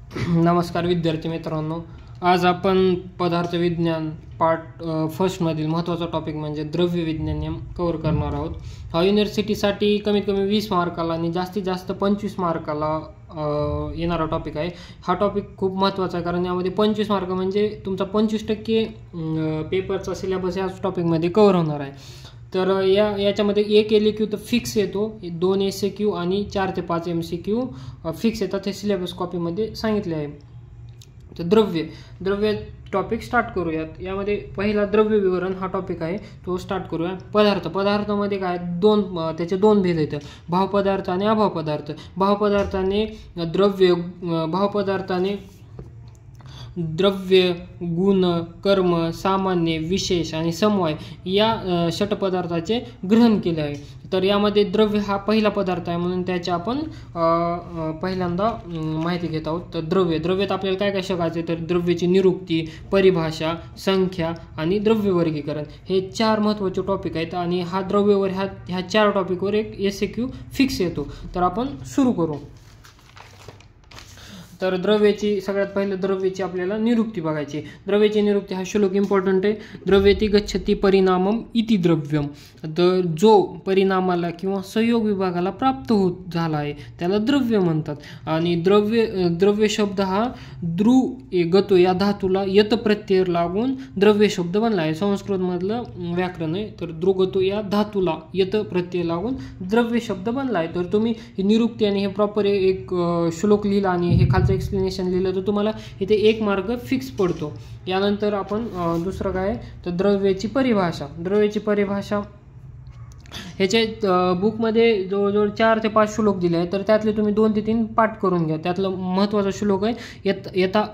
नमस्कार विद्यार्थी मित्रांनो, आज आपण पदार्थ विज्ञान पार्ट फर्स्टमधील महत्त्वाचा टॉपिक म्हणजे द्रव्य विज्ञान कव्हर करणार आहोत. हा युनिव्हर्सिटीसाठी कमीत कमी 20 मार्काला आणि जास्तीत जास्त 25 मार्काला येणारा टॉपिक आहे. हा टॉपिक खूप महत्त्वाचा आहे कारण यामध्ये 25 मार्क म्हणजे तुमचा 25% पेपरचा सिलेबस याच टॉपिकमध्ये कव्हर होणार आहे. तर याच्यामध्ये एक LAQ तर फिक्स येतो, 2 SAQ आणि 4 ते 5 MCQ फिक्स येतात. हे सिलेबस कॉपीमध्ये सांगितले आहे. तर द्रव्य टॉपिक स्टार्ट करूयात. यामध्ये पहिला द्रव्य विवरण हा टॉपिक आहे, तो स्टार्ट करूया. पदार्थामध्ये काय त्याचे दोन भेद आहेत, भावपदार्थ आणि अभावपदार्थ. भावपदार्थाने द्रव्य, गुण, कर्म, सामान्य, विशेष आणि समवाय या षटपदार्थाचे ग्रहण केले आहे. तर यामध्ये द्रव्य हा पहिला पदार्थ आहे म्हणून त्याची आपण पहिल्यांदा माहिती घेत आहोत. तर द्रव्यात आपल्याला काय काय शिकायचे, तर द्रव्याची निरुक्ती, परिभाषा, संख्या आणि द्रव्य वर्गीकरण हे 4 महत्त्वाचे टॉपिक आहेत. आणि हा द्रव्यवर ह्या 4 टॉपिकवर एक SAQ फिक्स येतो. तर आपण सुरू करू. तर सगळ्यात पहिलं द्रव्याची आपल्याला निरुक्ती बघायची. द्रव्याची निरुक्ती हा श्लोक इम्पॉर्टंट आहे. द्रव्येति गच्छति परिणामम इति द्रव्यम. तर जो परिणामाला किंवा संयोग विभागाला प्राप्त होत झाला आहे त्याला द्रव्य म्हणतात. आणि द्रव्य शब्द हा गतो या धातूला यत प्रत्यय लागून द्रव्य शब्द बनला आहे. संस्कृतमधलं व्याकरण आहे. तर द्रुगतो या धातूला यत प्रत्यय लागून द्रव्य शब्द बनला आहे. तर तुम्ही ही निरुक्ती आणि हे प्रॉपर एक श्लोक लिहिला आणि हे खालचं एक्सप्लेनेशन लिहिलं तर तुम्हाला इथे 1 मार्क फिक्स पडतो. यानंतर आपण दुसरं काय, तर द्रव्याची परिभाषा ह्याच्या बुकमध्ये जवळजवळ 4 ते 5 श्लोक दिले आहेत. तर त्यातले तुम्ही 2 ते 3 पाठ करून घ्या. त्यातलं महत्त्वाचा श्लोक आहे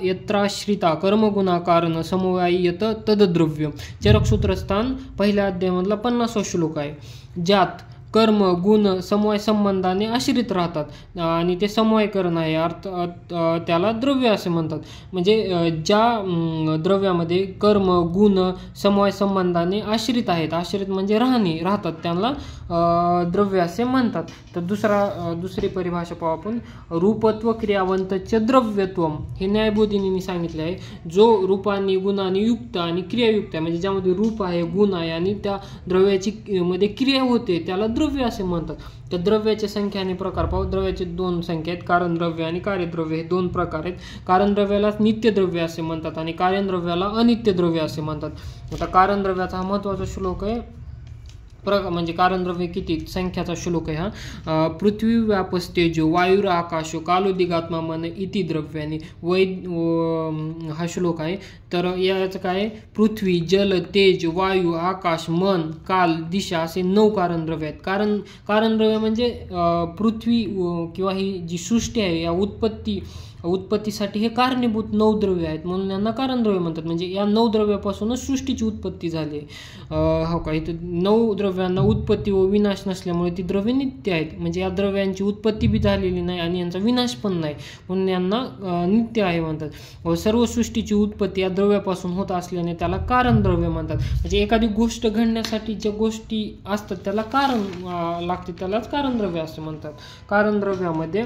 यत्राश्रिता कर्मगुणा कारण समवायी यत तद्द्रव्य. चरकसूत्रस्थान पहिल्या अध्यायामधला 50वा श्लोक आहे. ज्यात कर्म, गुण समवाय संबंधाने आश्रित राहतात आणि ते समवायकरण आहे, अर्थात त्याला द्रव्य असे म्हणतात. म्हणजे ज्या द्रव्यामध्ये कर्म, गुण समवाय संबंधाने आश्रित म्हणजे राहतात, त्यांना द्रव्य असे म्हणतात. तर दुसरी परिभाषा पाहू आपण. रूपत्व क्रियावंतच द्रव्यत्वम. हे न्यायबोधिनीने सांगितले आहे. जो रूपाने, गुणाने युक्त आणि क्रियायुक्त आहे, म्हणजे ज्यामध्ये रूप आहे, गुण आहे आणि त्या द्रव्याची मध्ये क्रिया होते त्याला द्रव्य असे म्हणतात. तर द्रव्याच्या संख्या आणि प्रकार पाहू. द्रव्याचे 2 संख्या आहेत, कारणद्रव्य आणि कार्यद्रव्य. हे 2 प्रकार आहेत. कारणद्रव्याला नित्यद्रव्य असे म्हणतात आणि कार्यद्रव्याला अनित्यद्रव्य असे म्हणतात. आता कारणद्रव्याचा हा महत्त्वाचा श्लोक आहे. म्हणजे कारणद्रव्य किती संख्याचा श्लोक आहे हा. पृथ्वी व्यापस्तेजो वायुर आकाशो कालोदिगात्मा मन इति द्रव्याने हा श्लोक आहे. तर याचं काय, पृथ्वी, जल, तेज, वायू, आकाश, मन, काल, दिशा असे 9 कारणद्रव्य आहेत. कारणद्रव्य म्हणजे पृथ्वी किंवा ही जी सृष्टी आहे या उत्पत्तीसाठी हे कारणीभूत 9 द्रव्य आहेत म्हणून यांना कारणद्रव्य म्हणतात. म्हणजे या 9 द्रव्यापासूनच सृष्टीची उत्पत्ती झाली. हो का, इथं 9 द्रव्यांना उत्पत्ती व विनाश नसल्यामुळे ती द्रव्य नित्य आहेत. म्हणजे या द्रव्यांची उत्पत्ती बी झालेली नाही आणि यांचा विनाश पण नाही म्हणून यांना नित्य आहे म्हणतात. व सर्व सृष्टीची उत्पत्ती या द्रव्यापासून होत असल्याने त्याला कारणद्रव्य म्हणतात. म्हणजे एखादी गोष्ट घडण्यासाठी ज्या गोष्टी असतात त्याला कारण लागते, त्यालाच कारणद्रव्य असं म्हणतात. कारणद्रव्यामध्ये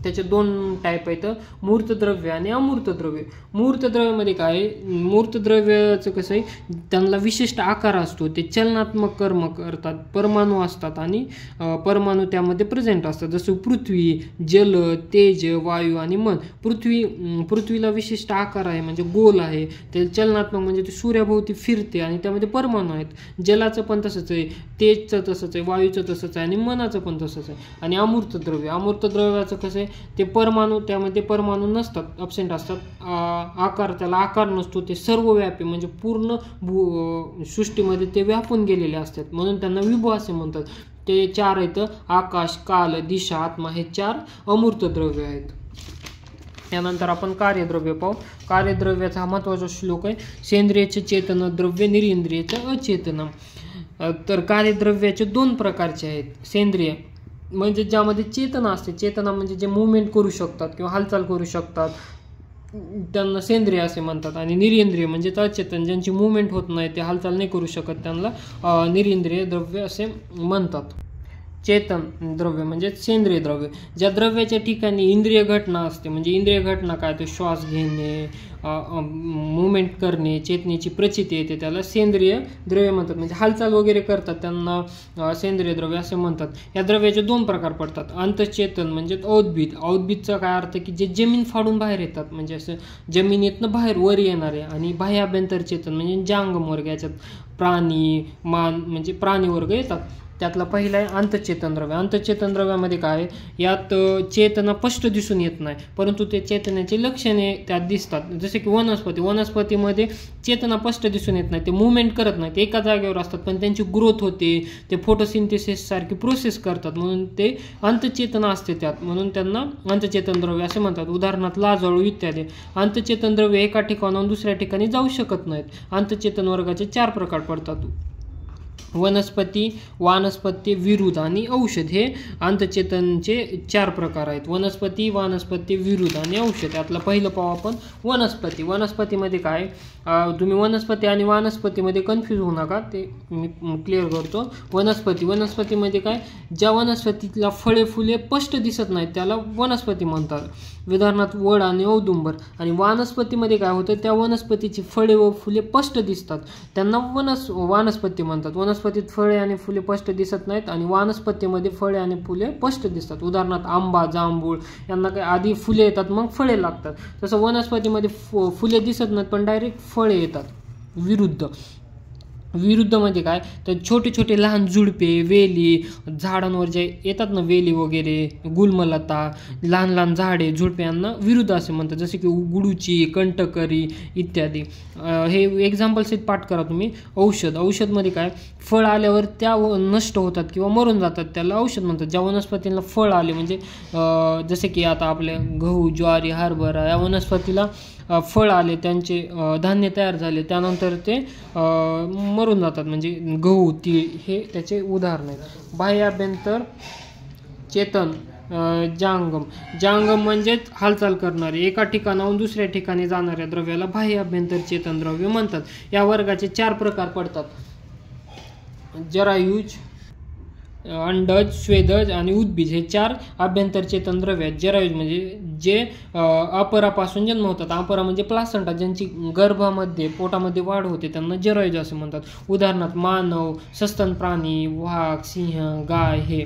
त्याचे 2 टाईप आहेत, मूर्त द्रव्य आणि अमूर्त द्रव्य. मूर्त द्रव्यामध्ये काय, मूर्त द्रव्याचं कसं आहे, त्यांना विशिष्ट आकार असतो, ते चलनात्मक कर्म करतात, परमाणू असतात आणि परमाणू त्यामध्ये प्रेझेंट असतात. जसं पृथ्वी, जल, तेज, वायू आणि मन. पृथ्वीला विशिष्ट आकार आहे म्हणजे गोल आहे, ते चलनात्मक म्हणजे ते सूर्याभोवती फिरते आणि त्यामध्ये परमाणू आहेत. जलाचं पण तसंच आहे, तेजचं तसंच आहे, वायूचं तसंच आहे आणि मनाचं पण तसंच आहे. आणि अमूर्त द्रव्याचं कसं आहे, ते त्यामध्ये परमाणू नसतात, अब्सेंट असतात, त्याला आकार नसतो, ते सर्वव्यापी म्हणजे पूर्ण सृष्टीमध्ये ते व्यापून गेलेले असतात म्हणून त्यांना विभू असे म्हणतात. ते 4 आहेत, आकाश, काल, दिशा, आत्मा. हे 4 अमूर्त द्रव्य आहेत. त्यानंतर आपण कार्यद्रव्य पाहू. कार्यद्रव्याचा हा महत्त्वाचा श्लोक आहे. सेंद्रियचे चेतन द्रव्य, निरींद्रियचे अचेतन. तर कार्यद्रव्याचे 2 प्रकारचे आहेत. सेंद्रिय म्हणजे ज्यामध्ये चेतना असते, चेतना म्हणजे जे मूवमेंट करू शकतात किंवा हालचाल करू शकतात त्यांना सेंद्रिय असे म्हणतात. आणि निरींद्रिय म्हणजे अचेतन, ज्यांची मूवमेंट होत नाही, ते हालचाल नाही करू शकत, त्यांना निरींद्रिय द्रव्य असे म्हणतात. चेतन द्रव्य म्हणजे सेंद्रिय द्रव्य. ज्या द्रव्याच्या ठिकाणी इंद्रिय घटना असते, म्हणजे इंद्रिय घटना काय, तो श्वास घेणे, मुवमेंट करणे, चेतनेची प्रचिती येते, त्याला सेंद्रिय द्रव्य म्हणतात. म्हणजे हालचाल वगैरे करतात त्यांना सेंद्रिय द्रव्य असे म्हणतात. या द्रव्याचे 2 प्रकार पडतात. अंतःचेतन म्हणजे औद्भिद. औद्भिदचा काय अर्थ की जे जमीन फाडून बाहेर येतात, म्हणजे असं जमिनीतनं बाहेर वर येणारे. आणि बाह्य अभ्यंतर चेतन म्हणजे जांगम वर्ग, याच्यात प्राणी, मान म्हणजे प्राणी वर्ग येतात. त्यातला पहिला आहे अंतःचेतन द्रव्य. अंतःचेतन द्रव्यामध्ये काय आहे, यात चेतना स्पष्ट दिसून येत नाही, परंतु ते चेतनेचे लक्षणे त्यात दिसतात. जसे की वनस्पतीमध्ये चेतना स्पष्ट दिसून येत नाही, ते मुवमेंट करत नाही, ते एका जागेवर असतात, पण त्यांची ग्रोथ होते, ते फोटोसिंथेसिस सारखी प्रोसेस करतात, म्हणून ते अंतःचेतना असते त्यात, म्हणून त्यांना अंतःचेतन द्रव्य असे म्हणतात. उदाहरणार्थ लाजाळू इत्यादी. अंतःचेतन द्रव्य एका ठिकाणाहून दुसऱ्या ठिकाणी जाऊ शकत नाहीत. अंतःचेतन वर्गाचे 4 प्रकार पडतात. वनस्पती, वानस्पत्य, विरुद्ध आणि औषध हे अंतःचेतनचे 4 प्रकार आहेत. वनस्पती, वानस्पत्य, विरुद्ध आणि औषध. यातलं पहिलं पाहू आपण वनस्पती. वनस्पतीमध्ये काय, तुम्ही वनस्पती आणि वानस्पतीमध्ये कन्फ्यूज होऊ नका, ते मी क्लिअर करतो. वनस्पतीमध्ये काय, ज्या वनस्पतीला फळे फुले स्पष्ट दिसत नाहीत त्याला वनस्पती म्हणतात. उदाहरणार्थ वड आणि औदुंबर. आणि वानस्पतीमध्ये काय होतं, त्या वनस्पतीची फळे व फुले स्पष्ट दिसतात, त्यांना वानस्पती म्हणतात. वनस्पतीत फळे आणि फुले स्पष्ट दिसत नाहीत आणि वानस्पतीमध्ये फळे आणि फुले स्पष्ट दिसतात. उदाहरणार्थ आंबा, जांभूळ यांना काय आधी फुले येतात मग फळे लागतात. तसं वनस्पतीमध्ये फुले दिसत नाहीत पण डायरेक्ट फळे येतात. विरुद्धमध्ये काय, तर छोटे छोटे लहान झुडपे, वेली, झाडांवर जे येतात ना वेली वगैरे, गुलमलता, लहान लहान झाडे, झुडपे यांना विरुद्ध असे म्हणतात. जसे की गुडूची, कंटकरी इत्यादी. हे एक्झाम्पल सेट पाठ करा तुम्ही. औषधमध्ये काय, फळ आल्यावर त्या नष्ट होतात किंवा मरून जातात, त्याला औषध म्हणतात. ज्या वनस्पतीला फळ आले, म्हणजे जसे की आता आपल्या गहू, ज्वारी, हरभरा या वनस्पतीला फळ आले, त्यांचे धान्य तयार झाले, त्यानंतर ते मरून जातात, म्हणजे गहू, तीळ हे त्याचे उदाहरण आहेत. बाह्य अभ्यंतर चेतन जांगम म्हणजेच हालचाल करणारे, एका ठिकाणाहून दुसऱ्या ठिकाणी जाणाऱ्या द्रव्याला बाह्य अभ्यंतर चेतन द्रव्य म्हणतात. या वर्गाचे 4 प्रकार पडतात. जरायुज, अंडज, स्वेदज आणि उद्भिज हे 4 अभ्यंतर चेतन द्रव्य आहेत. जरायुज म्हणजे जे अपरापासून जन्म होतात. अपरा म्हणजे प्लासंटा, ज्यांची गर्भामध्ये पोटामध्ये वाढ होते त्यांना जरायुज असे म्हणतात. उदाहरणार्थ मानव, सस्तन प्राणी, वाघ, सिंह, गाय हे.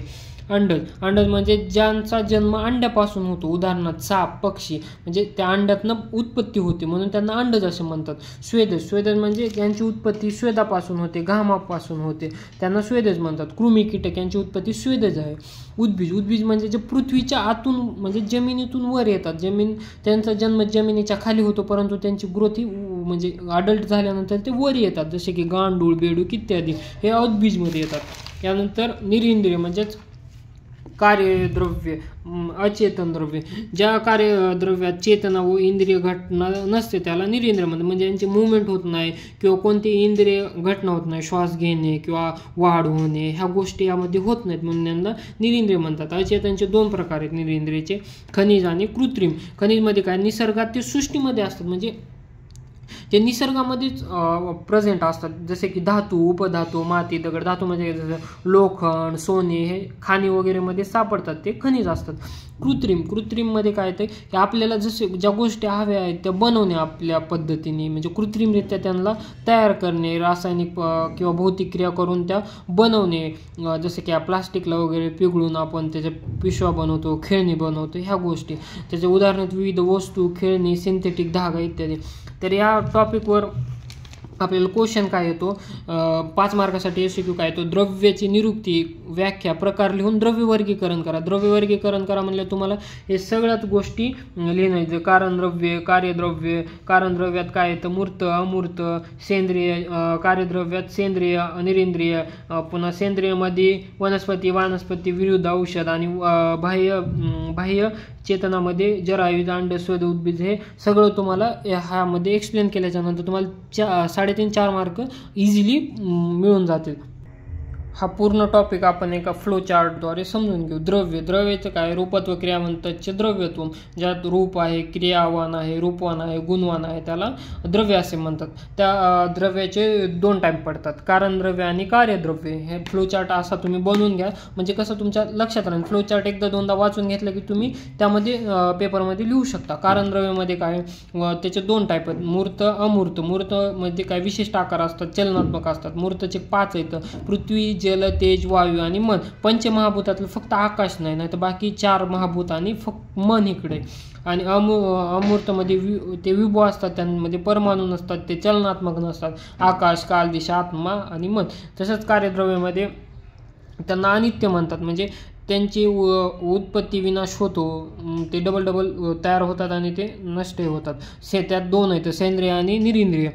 अंडज म्हणजे ज्यांचा जन्म अंड्यापासून होतो. उदाहरणार्थ साप, पक्षी, म्हणजे त्या अंड्यातनं उत्पत्ती होते म्हणून त्यांना अंडज असे म्हणतात. स्वेदज म्हणजे ज्यांची उत्पत्ती स्वेदापासून होते, घामापासून होते, त्यांना स्वेदज म्हणतात. कृमी, कीटक यांची उत्पत्ती स्वेदज आहे. उद्भिज म्हणजे जे पृथ्वीच्या आतून म्हणजे जमिनीतून वर येतात. त्यांचा जन्म जमिनीच्या खाली होतो, परंतु त्यांची ग्रोथ ही म्हणजे अडल्ट झाल्यानंतर ते वर येतात, जसे की गांडूळ, बेडूक इत्यादी हे उद्भिजमध्ये येतात. यानंतर निरिंद्रिय म्हणजेच कार्यद्रव्य, अचेतन द्रव्य. ज्या कार्यद्रव्यात चेतना व इंद्रिय घटना नसते त्याला निरिंद्रिय म्हणतात. म्हणजे यांची मुवमेंट होत नाही किंवा कोणती इंद्रिय घटना होत नाही, श्वास घेणे किंवा वाढ होणे ह्या गोष्टी यामध्ये होत नाहीत, म्हणून यांना निरिंद्रिय म्हणतात. अचेतनचे 2 प्रकार आहेत निरिंद्रियचे, खनिज आणि कृत्रिम. खनिजमध्ये काय, निसर्गात ते सृष्टीमध्ये असतात, म्हणजे ते निसर्गामध्येच प्रेझेंट असतात. जसे की धातू, उपधातू, माती, दगड. धातूमध्ये जसं लोखंड, सोने हे खाणी वगैरे मध्ये सापडतात, ते खनिज असतात. कृत्रिममध्ये काय ते की आपल्याला जसे ज्या गोष्टी हव्या आहेत त्या बनवणे आपल्या पद्धतीने, म्हणजे कृत्रिमरित्या त्यांना तयार करणे, रासायनिक किंवा भौतिक क्रिया करून त्या बनवणे. जसे की प्लास्टिकला वगैरे पिघळून आपण त्याच्या पिशव्या बनवतो, खेळणी बनवतो, ह्या गोष्टी. त्याचे उदाहरण विविध वस्तू, खेळणी, सिंथेटिक धागा इत्यादी. तर या टॉपिकवर आपल्याला क्वेश्चन काय येतो, 5 मार्कासाठी एमसीक्यू काय येतो, द्रव्याची निरुक्ती, व्याख्या, प्रकार लिहून द्रव्य वर्गीकरण करा. द्रव्य वर्गीकरण करा म्हणजे तुम्हाला हे सगळ्याच गोष्टी लिहिण्याचे. कारणद्रव्य, कार्यद्रव्य, कारणद्रव्यात काय येतं, मूर्त, अमूर्त, सेंद्रिय, कार्यद्रव्यात सेंद्रिय, निरिंद्रिय, पुन्हा सेंद्रियमध्ये वनस्पती, वानस्पती, विरुद्ध, औषध आणि बाह्य चेतनामध्ये जरायुज, अंड, स्वेद, उद्भिज हे सगळं तुम्हाला ह्यामध्ये एक्सप्लेन केल्याच्या नंतर तुम्हाला 3.5-4 मार्क इझिली मिळून जातील. हा पूर्ण टॉपिक आपण एका फ्लो चार्टद्वारे समजून घेऊ. द्रव्याचं काय, रूपत्व क्रियावंतचे द्रव्यत्व, ज्यात रूप आहे, क्रियावान आहे, रूपवान आहे, गुणवान आहे, त्याला द्रव्य असे म्हणतात. त्या द्रव्याचे 2 टाईप पडतात, कारणद्रव्य आणि कार्यद्रव्य. हे फ्लो चार्ट असा तुम्ही बनवून घ्या, म्हणजे कसं तुमच्या लक्षात राहील. फ्लो चार्ट एकदा दोनदा वाचून घेतलं की तुम्ही त्यामध्ये पेपरमध्ये लिहू शकता. कारणद्रव्यामध्ये काय, त्याचे 2 टाईप आहेत, मूर्त अमूर्त. मूर्तमध्ये काय विशिष्ट आकार असतात, चलनात्मक असतात. मूर्तचे 5 आहेत, पृथ्वी, जल, तेज, वायू आणि मन. पंचमहाभूतातलं फक्त आकाश नाही तर बाकी 4 महाभूत आणि फक्त मन इकडे. आणि अमूर्तमध्ये ते विभू असतात, त्यांमध्ये परमाणू नसतात, ते चलनात्मक नसतात, आकाश, काल, दिशा, आत्मा आणि मन. तसंच कार्यद्रव्यामध्ये त्यांना अनित्य म्हणतात, म्हणजे त्यांची उत्पत्ती विनाश होतो, ते डबल तयार होतात आणि ते नष्ट होतात. त्यात 2 आहेत, सेंद्रिय आणि निरिंद्रिय.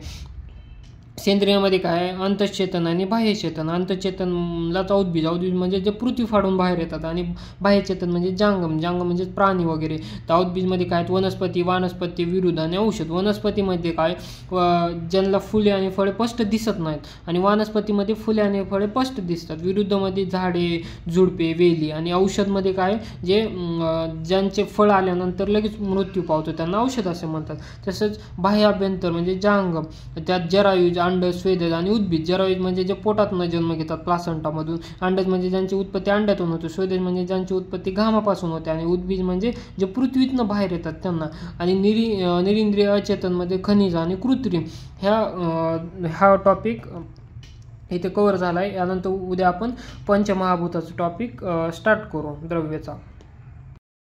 सेंद्रियामध्ये काय, अंतश्चेतन आणि बाह्यचेतन. अंतश्चेतनलाच औद्बीज म्हणजे जे पृथ्वी फाडून बाहेर येतात, आणि बाह्यचेतन म्हणजे जांगम म्हणजे प्राणी वगैरे. तर औद्बीजमध्ये काय, वनस्पती, वानस्पती, विरुद्ध आणि औषध. वनस्पतीमध्ये काय, ज्यांना फुले आणि फळे स्पष्ट दिसत नाहीत, आणि वानस्पतीमध्ये फुले आणि फळे स्पष्ट दिसतात. विरुद्धमध्ये झाडे, झुडपे, वेली. आणि औषधमध्ये काय, जे ज्यांचे फळ आल्यानंतर लगेच मृत्यू पावतो, त्यांना औषध असे म्हणतात. तसंच बाह्याभ्यंतर म्हणजे जांगम, त्यात जरायुज, अंडज, स्वेदज आणि उद्भिद. जरायुज म्हणजे जे पोटातून जन्म घेतात, प्लासंटामधून. अंडज म्हणजे ज्यांची उत्पत्ती अंड्यातून होते. स्वेदज म्हणजे ज्यांची उत्पत्ती घामापासून होते. आणि उद्भिज म्हणजे जे पृथ्वीतनं बाहेर येतात त्यांना. आणि निरिंद्रिय अचेतनमध्ये खनिज आणि कृत्रिम. हा टॉपिक इथे कव्हर झाला आहे. यानंतर उद्या आपण पंचमहाभूताचा टॉपिक स्टार्ट करू, द्रव्याचा.